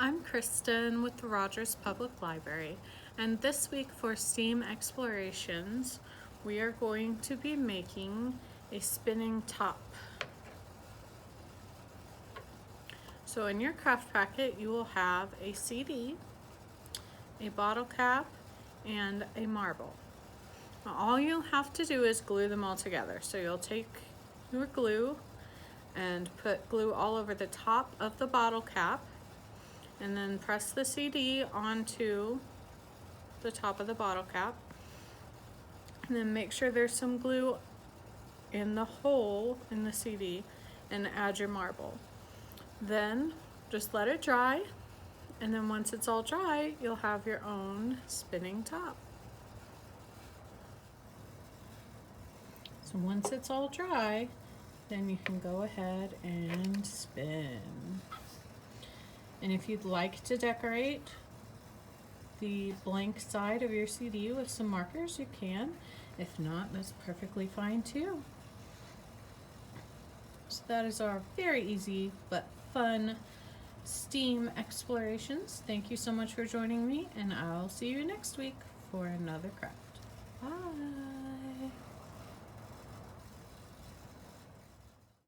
I'm Kristin with the Rogers Public Library, and this week for STEAM Explorations, we are going to be making a spinning top. So in your craft packet, you will have a CD, a bottle cap, and a marble. Now, all you'll have to do is glue them all together. So you'll take your glue and put glue all over the top of the bottle cap, and then press the CD onto the top of the bottle cap, and then make sure there's some glue in the hole in the CD, and add your marble. Then just let it dry, and then once it's all dry, you'll have your own spinning top. So once it's all dry, then you can go ahead and spin. And if you'd like to decorate the blank side of your CD with some markers, you can. If not, that's perfectly fine too. So that is our very easy but fun STEAM explorations. Thank you so much for joining me, and I'll see you next week for another craft. Bye!